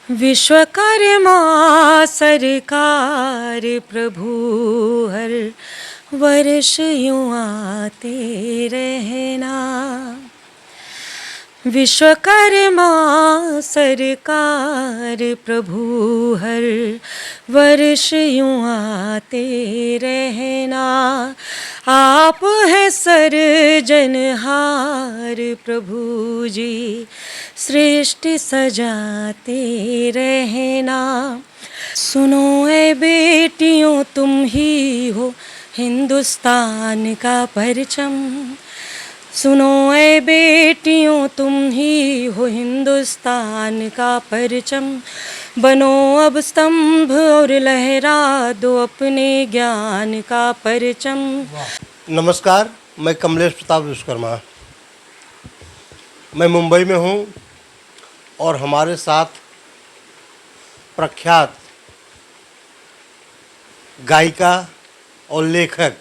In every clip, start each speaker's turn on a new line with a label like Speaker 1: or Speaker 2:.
Speaker 1: विश्वकर्मा सरकार प्रभु हर वर्ष यूं आते रहना। विश्वकर्मा सरकार प्रभु हर वर्ष यूं आते रहना। आप है सर्जनहार प्रभु जी, सृष्टि सजाते रहना। सुनो ए बेटियों तुम ही हो हिंदुस्तान का परचम। सुनो ए बेटियों तुम ही हो हिंदुस्तान का परचम। बनो अब स्तंभ और लहरा दो अपने ज्ञान का परचम।
Speaker 2: नमस्कार, मैं कमलेश प्रताप विश्वकर्मा। मैं मुंबई में हूँ और हमारे साथ प्रख्यात गायिका और लेखक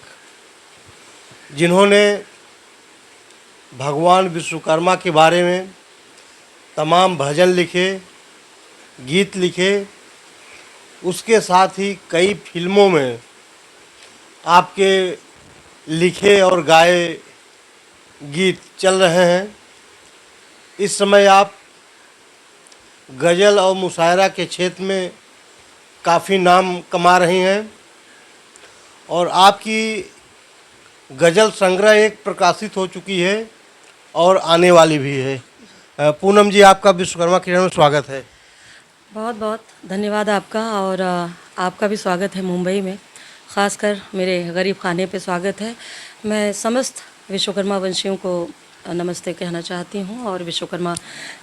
Speaker 2: जिन्होंने भगवान विश्वकर्मा के बारे में तमाम भजन लिखे, गीत लिखे, उसके साथ ही कई फिल्मों में आपके लिखे और गाए गीत चल रहे हैं। इस समय आप गज़ल और मुशायरा के क्षेत्र में काफ़ी नाम कमा रही हैं और आपकी गज़ल संग्रह एक प्रकाशित हो चुकी है और आने वाली भी है। पूनम जी, आपका विश्वकर्मा किरण में स्वागत है।
Speaker 1: बहुत बहुत धन्यवाद आपका, और आपका भी स्वागत है मुंबई में। ख़ासकर मेरे गरीब खाने पे स्वागत है। मैं समस्त विश्वकर्मा वंशियों को नमस्ते कहना चाहती हूँ और विश्वकर्मा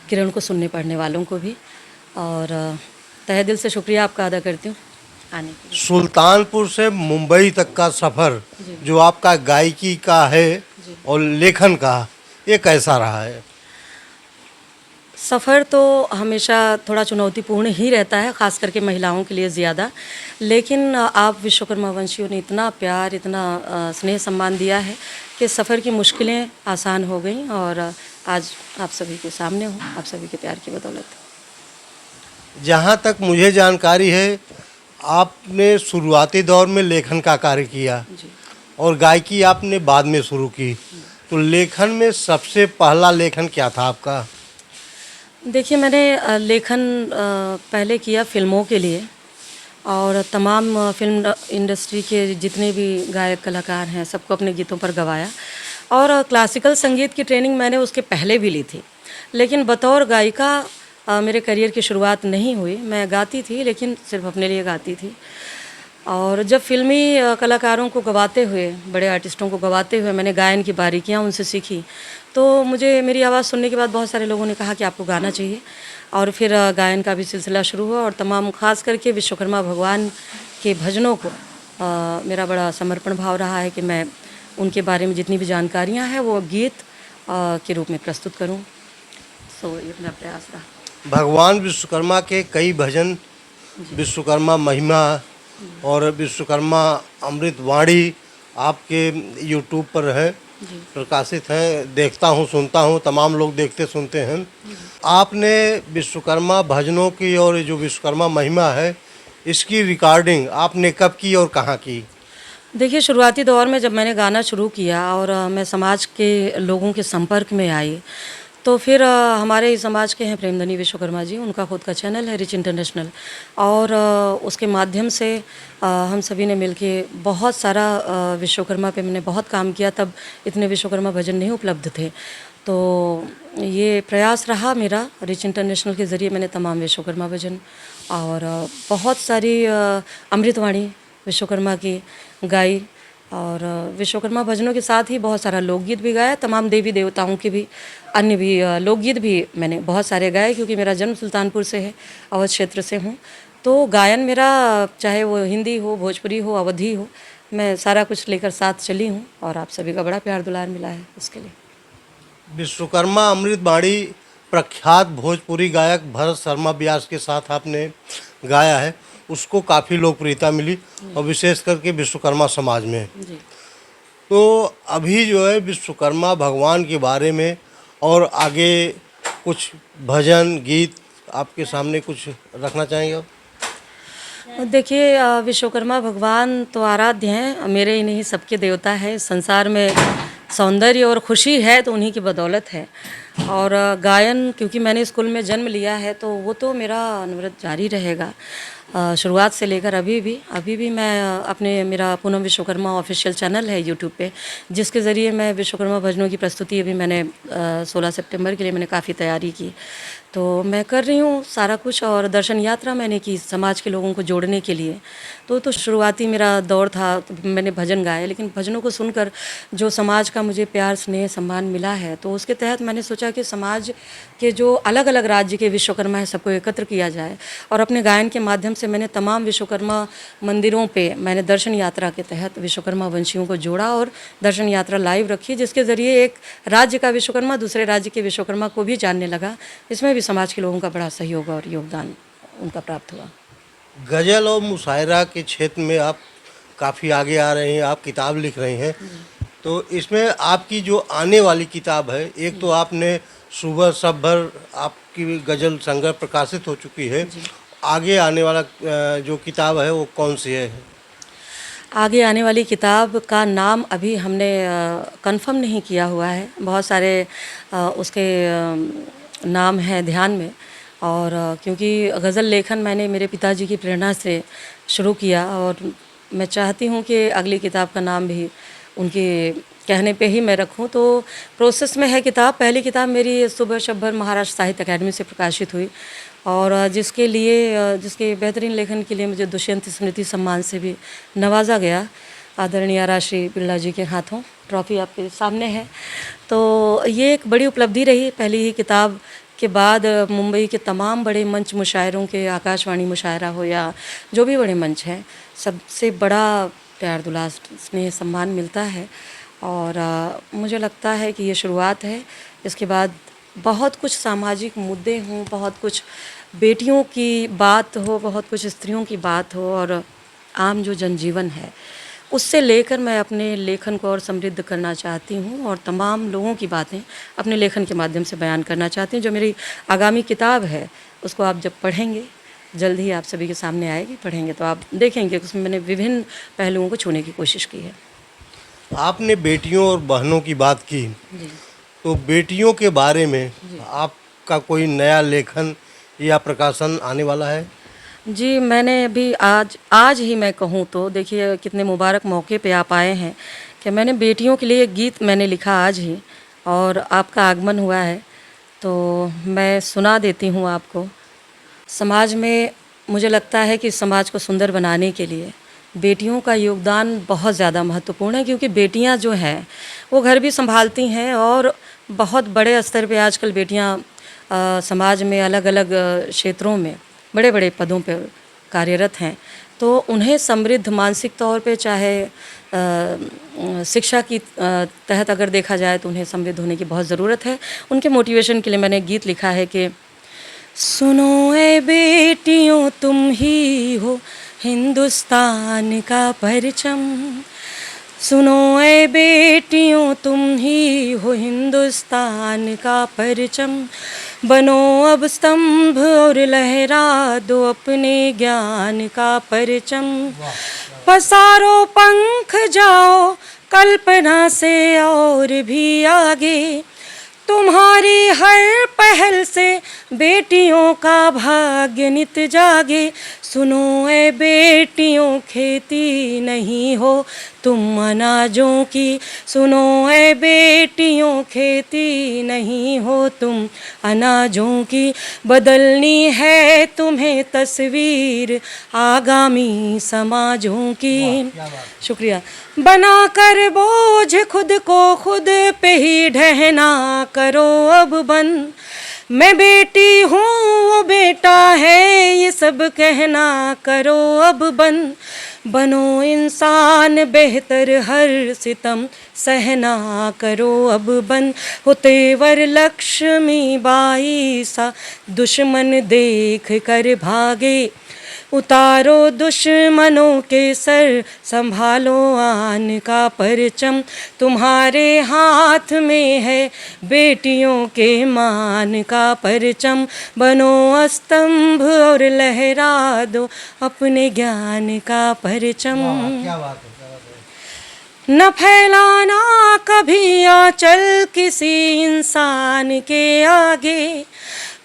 Speaker 1: किरण को सुनने पढ़ने वालों को भी, और तहे दिल से शुक्रिया आपका अदा करती हूँ आने के लिए।
Speaker 2: सुल्तानपुर से मुंबई तक का सफ़र जो आपका गायकी का है और लेखन का, ये कैसा रहा है?
Speaker 1: सफ़र तो हमेशा थोड़ा चुनौतीपूर्ण ही रहता है, ख़ास करके महिलाओं के लिए ज़्यादा। लेकिन आप विश्वकर्मा वंशियों ने इतना प्यार, इतना स्नेह सम्मान दिया है कि सफ़र की मुश्किलें आसान हो गई, और आज आप सभी के सामने हूँ, आप सभी के प्यार की बदौलत।
Speaker 2: जहाँ तक मुझे जानकारी है, आपने शुरुआती दौर में लेखन का कार्य किया
Speaker 1: जी।
Speaker 2: और गायकी आपने बाद में शुरू की। तो लेखन में सबसे पहला लेखन क्या था आपका?
Speaker 1: देखिए, मैंने लेखन पहले किया फ़िल्मों के लिए, और तमाम फिल्म इंडस्ट्री के जितने भी गायक कलाकार हैं सबको अपने गीतों पर गवाया। और क्लासिकल संगीत की ट्रेनिंग मैंने उसके पहले भी ली थी, लेकिन बतौर गायिका मेरे करियर की शुरुआत नहीं हुई। मैं गाती थी, लेकिन सिर्फ अपने लिए गाती थी। और जब फिल्मी कलाकारों को गवाते हुए, बड़े आर्टिस्टों को गवाते हुए मैंने गायन की बारीकियाँ उनसे सीखी, तो मुझे मेरी आवाज़ सुनने के बाद बहुत सारे लोगों ने कहा कि आपको गाना चाहिए। और फिर गायन का भी सिलसिला शुरू हुआ, और तमाम ख़ास करके विश्वकर्मा भगवान के भजनों को मेरा बड़ा समर्पण भाव रहा है कि मैं उनके बारे में जितनी भी जानकारियाँ हैं वो गीत के रूप में प्रस्तुत करूँ। सो ये मेरा प्रयास रहा।
Speaker 2: भगवान विश्वकर्मा के कई भजन, विश्वकर्मा महिमा और विश्वकर्मा अमृत वाणी आपके यूट्यूब पर है, प्रकाशित हैं। देखता हूँ, सुनता हूँ, तमाम लोग देखते सुनते हैं। आपने विश्वकर्मा भजनों की और जो विश्वकर्मा महिमा है, इसकी रिकॉर्डिंग आपने कब की और कहाँ की?
Speaker 1: देखिए, शुरुआती दौर में जब मैंने गाना शुरू किया और मैं समाज के लोगों के संपर्क में आई, तो फिर हमारे समाज के हैं प्रेमधनी विश्वकर्मा जी, उनका खुद का चैनल है रिच इंटरनेशनल, और उसके माध्यम से हम सभी ने मिलके बहुत सारा विश्वकर्मा पे मैंने बहुत काम किया। तब इतने विश्वकर्मा भजन नहीं उपलब्ध थे, तो ये प्रयास रहा मेरा। रिच इंटरनेशनल के ज़रिए मैंने तमाम विश्वकर्मा भजन और बहुत सारी अमृतवाणी विश्वकर्मा की गाई, और विश्वकर्मा भजनों के साथ ही बहुत सारा लोकगीत भी गाया। तमाम देवी देवताओं के भी, अन्य भी लोकगीत भी मैंने बहुत सारे गाए, क्योंकि मेरा जन्म सुल्तानपुर से है, अवध क्षेत्र से हूँ। तो गायन मेरा, चाहे वो हिंदी हो, भोजपुरी हो, अवधी हो, मैं सारा कुछ लेकर साथ चली हूँ, और आप सभी का बड़ा प्यार दुलार मिला है उसके लिए।
Speaker 2: विश्वकर्मा अमृत वाणी प्रख्यात भोजपुरी गायक भरत शर्मा व्यास के साथ आपने गाया है, उसको काफ़ी लोकप्रियता मिली और विशेष करके विश्वकर्मा समाज में।
Speaker 1: जी।
Speaker 2: तो अभी जो है विश्वकर्मा भगवान के बारे में और आगे कुछ भजन गीत आपके सामने कुछ रखना चाहेंगे आप?
Speaker 1: देखिए विश्वकर्मा भगवान तो आराध्य हैं, मेरे ही नहीं सबके देवता है। इस संसार में सौंदर्य और खुशी है तो उन्हीं की बदौलत है। और गायन क्योंकि मैंने स्कूल में जन्म लिया है तो वो तो मेरा अनवरत जारी रहेगा, शुरुआत से लेकर अभी भी मैं अपने मेरा पूनम विश्वकर्मा ऑफिशियल चैनल है यूट्यूब पे, जिसके ज़रिए मैं विश्वकर्मा भजनों की प्रस्तुति अभी मैंने 16 सितंबर के लिए मैंने काफ़ी तैयारी की, तो मैं कर रही हूँ सारा कुछ। और दर्शन यात्रा मैंने की समाज के लोगों को जोड़ने के लिए, तो शुरुआती मेरा दौर था, तो मैंने भजन गाए, लेकिन भजनों को सुनकर जो समाज का मुझे प्यार स्नेह सम्मान मिला है, तो उसके तहत मैंने सोचा कि समाज के जो अलग अलग राज्य के विश्वकर्मा है सबको एकत्र किया जाए। और अपने गायन के माध्यम से मैंने तमाम विश्वकर्मा मंदिरों पे मैंने दर्शन यात्रा के तहत विश्वकर्मा वंशियों को जोड़ा और दर्शन यात्रा लाइव रखी, जिसके ज़रिए एक राज्य का विश्वकर्मा दूसरे राज्य के विश्वकर्मा को भी जानने लगा। इसमें भी समाज के लोगों का बड़ा सहयोग और योगदान उनका प्राप्त हुआ।
Speaker 2: गज़ल और मुशायरा के क्षेत्र में आप काफ़ी आगे आ रहे हैं, आप किताब लिख रहे हैं, तो इसमें आपकी जो आने वाली किताब है, एक तो आपने सुबह सब भर आपकी गज़ल संग्रह प्रकाशित हो चुकी है, आगे आने वाला जो किताब है वो कौन सी है?
Speaker 1: आगे आने वाली किताब का नाम अभी हमने कंफर्म नहीं किया हुआ है, बहुत सारे उसके नाम हैं ध्यान में। और क्योंकि गज़ल लेखन मैंने मेरे पिताजी की प्रेरणा से शुरू किया और मैं चाहती हूँ कि अगली किताब का नाम भी उनके कहने पे ही मैं रखूँ, तो प्रोसेस में है किताब। पहली किताब मेरी सुबह शब्बर महाराष्ट्र साहित्य अकादमी से प्रकाशित हुई और जिसके बेहतरीन लेखन के लिए मुझे दुष्यंत स्मृति सम्मान से भी नवाजा गया, आदरणीय राष्ट्रीय बिरला जी के हाथों। ट्रॉफ़ी आपके सामने है, तो ये एक बड़ी उपलब्धि रही। पहली ही किताब के बाद मुंबई के तमाम बड़े मंच मुशायरों के, आकाशवाणी मुशायरा हो या जो भी बड़े मंच हैं, सबसे बड़ा प्यार दुलार स्नेह सम्मान मिलता है। और मुझे लगता है कि ये शुरुआत है, इसके बाद बहुत कुछ सामाजिक मुद्दे हों, बहुत कुछ बेटियों की बात हो, बहुत कुछ स्त्रियों की बात हो और आम जो जनजीवन है उससे लेकर मैं अपने लेखन को और समृद्ध करना चाहती हूँ और तमाम लोगों की बातें अपने लेखन के माध्यम से बयान करना चाहती हूँ। जो मेरी आगामी किताब है उसको आप जब पढ़ेंगे, जल्द ही आप सभी के सामने आएगी, पढ़ेंगे तो आप देखेंगे कि उसमें मैंने विभिन्न पहलुओं को छूने की कोशिश की है।
Speaker 2: आपने बेटियों और बहनों की बात की, तो बेटियों के बारे में आपका कोई नया लेखन या प्रकाशन आने वाला है?
Speaker 1: जी, मैंने अभी आज ही मैं कहूँ तो देखिए कितने मुबारक मौके पे आप आए हैं कि मैंने बेटियों के लिए एक गीत मैंने लिखा आज ही और आपका आगमन हुआ है, तो मैं सुना देती हूँ आपको। समाज में मुझे लगता है कि समाज को सुंदर बनाने के लिए बेटियों का योगदान बहुत ज़्यादा महत्वपूर्ण है, क्योंकि बेटियां जो हैं वो घर भी संभालती हैं और बहुत बड़े स्तर पे आजकल बेटियां समाज में अलग अलग क्षेत्रों में बड़े बड़े पदों पर कार्यरत हैं। तो उन्हें समृद्ध मानसिक तौर पे चाहे शिक्षा की तहत अगर देखा जाए तो उन्हें समृद्ध होने की बहुत ज़रूरत है। उनके मोटिवेशन के लिए मैंने गीत लिखा है कि सुनो ए बेटियों तुम ही हो हिंदुस्तान का परचम, सुनो ए बेटियों तुम ही हो हिंदुस्तान का परचम, बनो अब स्तंभ और लहरा दो अपने ज्ञान का परचम, पसारो पंख जाओ कल्पना से और भी आगे, तुम्हारी हर पहल से बेटियों का भाग्य नित जागे, सुनो ए बेटियों खेती नहीं हो तुम अनाजों की, सुनो ए बेटियों खेती नहीं हो तुम अनाजों की, बदलनी है तुम्हें तस्वीर आगामी समाजों की। शुक्रिया। बना कर बोझ खुद को खुद पे ही ढहना करो अब बंद, मैं बेटी हूँ वो बेटा है ये सब कहना करो अब बंद, बनो इंसान बेहतर हर सितम सहना करो अब बंद, हो तेवर लक्ष्मी बाई सा दुश्मन देख कर भागे, उतारो दुश्मनों के सर, संभालो आन का परचम, तुम्हारे हाथ में है बेटियों के मान का परचम, बनो स्तंभ और लहरा दो अपने ज्ञान का परचम।
Speaker 2: क्या बात है।
Speaker 1: न फैलाना कभी आंचल किसी इंसान के आगे,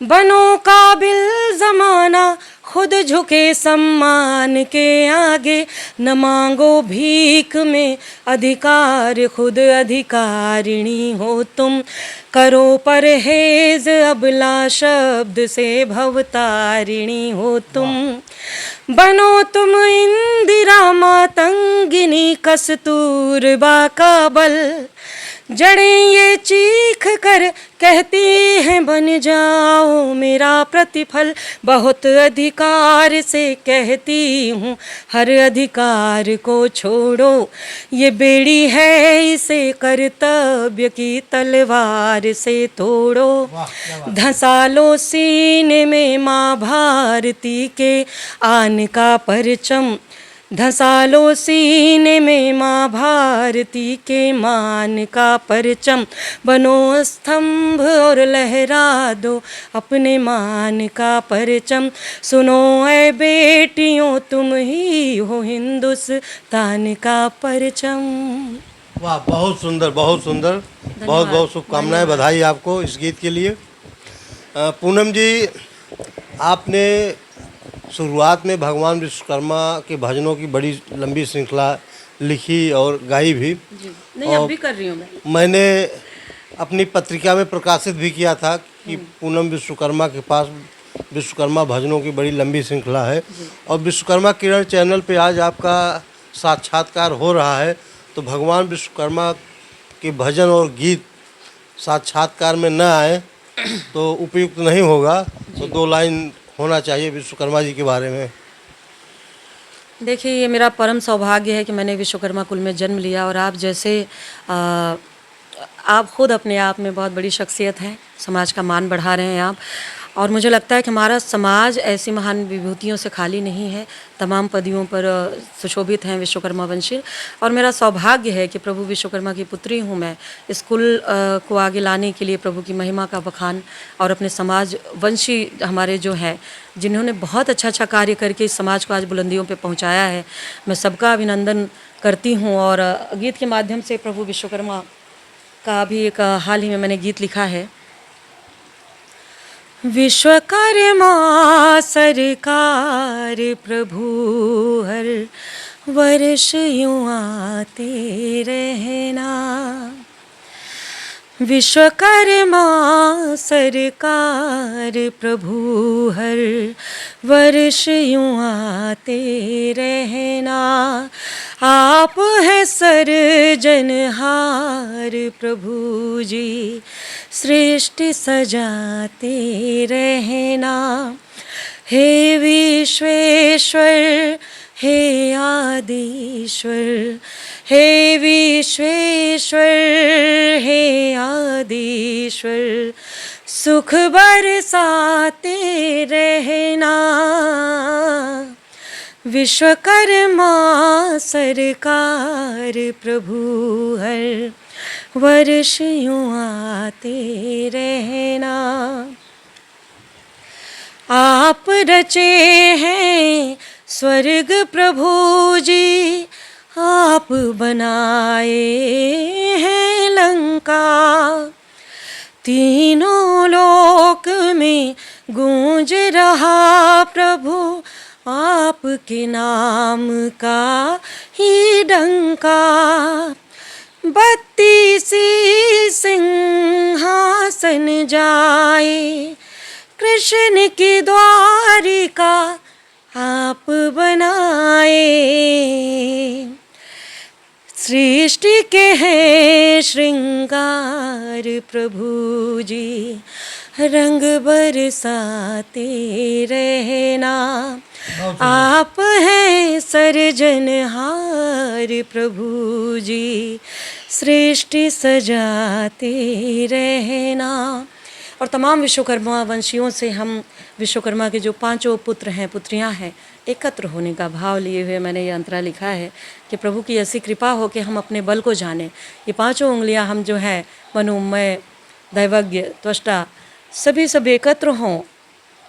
Speaker 1: बनो काबिल जमाना खुद झुके सम्मान के आगे, न मांगो भीख में अधिकार खुद अधिकारिणी हो तुम, करो परहेज अबला शब्द से भवतारिणी हो तुम, बनो तुम इंदिरा मातंगिनी कस्तूरबा का बल, जड़ें ये चीख कर कहती हैं बन जाओ मेरा प्रतिफल, बहुत अधिकार से कहती हूँ हर अधिकार को छोड़ो, ये बेड़ी है इसे कर्तव्य की तलवार से तोड़ो, धंसा लो सीने में माँ भारती के आन का परचम, धंसा लो सीने में माँ भारती के मान का परचम, बनो स्तंभ और लहरा दो अपने मान का परचम, सुनो ऐ बेटियों तुम ही हो हिंदुस्तान का परचम।
Speaker 2: वाह, बहुत सुंदर, बहुत सुंदर। बहुत बहुत शुभकामनाएं, बधाई आपको इस गीत के लिए। पूनम जी, आपने शुरुआत में भगवान विश्वकर्मा के भजनों की बड़ी लंबी श्रृंखला लिखी और गाई भी।
Speaker 1: नहीं, अब भी कर रही हूँ
Speaker 2: मैंने अपनी पत्रिका में प्रकाशित भी किया था कि पूनम विश्वकर्मा के पास विश्वकर्मा भजनों की बड़ी लंबी श्रृंखला है, और विश्वकर्मा किरण चैनल पे आज आपका साक्षात्कार हो रहा है, तो भगवान विश्वकर्मा के भजन और गीत साक्षात्कार में न आए तो उपयुक्त नहीं होगा, तो 2 लाइन होना चाहिए विश्वकर्मा जी के बारे में।
Speaker 1: देखिए, ये मेरा परम सौभाग्य है कि मैंने विश्वकर्मा कुल में जन्म लिया, और आप जैसे आप खुद अपने आप में बहुत बड़ी शख्सियत हैं, समाज का मान बढ़ा रहे हैं आप, और मुझे लगता है कि हमारा समाज ऐसी महान विभूतियों से खाली नहीं है, तमाम पदियों पर सुशोभित हैं विश्वकर्मा वंशी, और मेरा सौभाग्य है कि प्रभु विश्वकर्मा की पुत्री हूँ मैं। इस कुल को आगे लाने के लिए प्रभु की महिमा का बखान, और अपने समाज वंशी हमारे जो हैं, जिन्होंने बहुत अच्छा अच्छा कार्य करके इस समाज को आज बुलंदियों पे पहुंचाया है, मैं सबका अभिनंदन करती हूं। और गीत के माध्यम से प्रभु विश्वकर्मा का भी एक हाल ही में मैंने गीत लिखा है। विश्वकर्मा सरकार प्रभु हर वर्ष यूं आते रहना, विश्वकर्मा सरकार प्रभु हर वर्ष यूं आते रहना, आप है सर्जनहार प्रभु जी सृष्टि सजाते रहना, हे विश्वेश्वर हे आदिश्वर, हे विश्वेश्वर हे आदिश्वर, सुख बरसाते रहना, विश्वकर्मा सरकार प्रभु हर वर्ष यूं आते रहना, आप रचे हैं स्वर्ग प्रभु जी, आप बनाए हैं लंका, तीनों लोक में गूंज रहा प्रभु आपके नाम का ही डंका, 32 सिंहासन जाए कृष्ण की द्वारिका आप बनाए, सृष्टि के हैं श्रृंगार प्रभु जी रंग बरसाते रहना, आप हैं सर्जनहार प्रभु जी सृष्टि सजाते रहना। और तमाम विश्वकर्मा वंशियों से हम विश्वकर्मा के जो पांचों पुत्र हैं पुत्रियां हैं एकत्र होने का भाव लिए हुए मैंने ये अंतरा लिखा है कि प्रभु की ऐसी कृपा हो कि हम अपने बल को जानें। ये पांचों उंगलियां हम जो हैं मनु मैं दैवज्ञ त्वष्टा सभी सब एकत्र हों,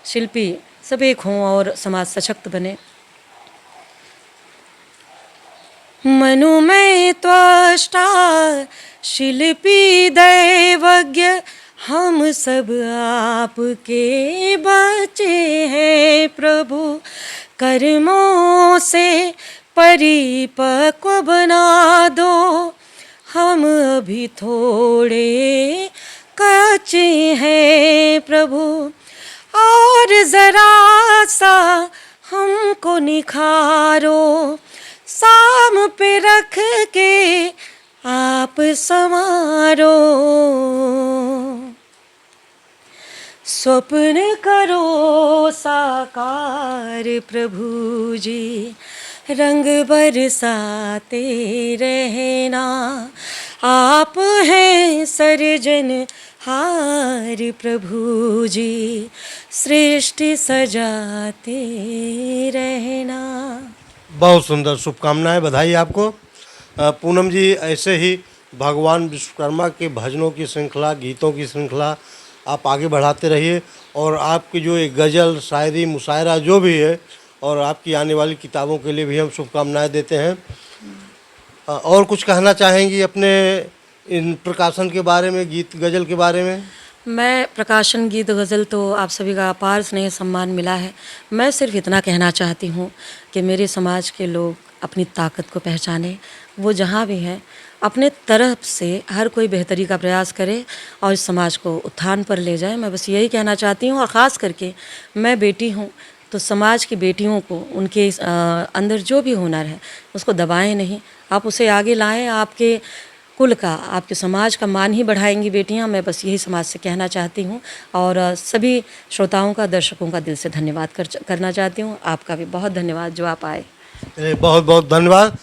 Speaker 1: शिल्पी सब एक हों और समाज सशक्त बने। मनुमय त्वष्टा शिल्पी दैवज्ञ हम सब आपके बच्चे हैं प्रभु। कर्मों से परिपक्व बना दो, हम अभी थोड़े कच्चे हैं प्रभु। और ज़रा सा हमको निखारो, साम पे रख के आप संवारो। स्वप्न करो साकार प्रभु जी, रंग बरसाते रहना। आप हैं सर्जन हार प्रभु जी, सृष्टि सजाते रहना।
Speaker 2: बहुत सुंदर, शुभकामनाएं, बधाई आपको। पूनम जी, ऐसे ही भगवान विश्वकर्मा के भजनों की श्रृंखला, गीतों की श्रृंखला आप आगे बढ़ाते रहिए और आपकी जो एक गज़ल, शायरी, मुशायरा जो भी है और आपकी आने वाली किताबों के लिए भी हम शुभकामनाएं देते हैं। और कुछ कहना चाहेंगी अपने इन प्रकाशन के बारे में, गीत गज़ल के बारे में?
Speaker 1: मैं प्रकाशन गीत गज़ल तो आप सभी का अपार स्नेह सम्मान मिला है। मैं सिर्फ इतना कहना चाहती हूँ कि मेरे समाज के लोग अपनी ताकत को पहचाने, वो जहाँ भी हैं अपने तरफ से हर कोई बेहतरी का प्रयास करे और इस समाज को उत्थान पर ले जाए। मैं बस यही कहना चाहती हूँ। और ख़ास करके मैं बेटी हूँ तो समाज की बेटियों को उनके अंदर जो भी हुनर है उसको दबाएं नहीं, आप उसे आगे लाएं। आपके कुल का, आपके समाज का मान ही बढ़ाएंगी बेटियां। मैं बस यही समाज से कहना चाहती हूं और सभी श्रोताओं का, दर्शकों का दिल से धन्यवाद करना चाहती हूं। आपका भी बहुत धन्यवाद जो आप आए।
Speaker 2: बहुत बहुत धन्यवाद।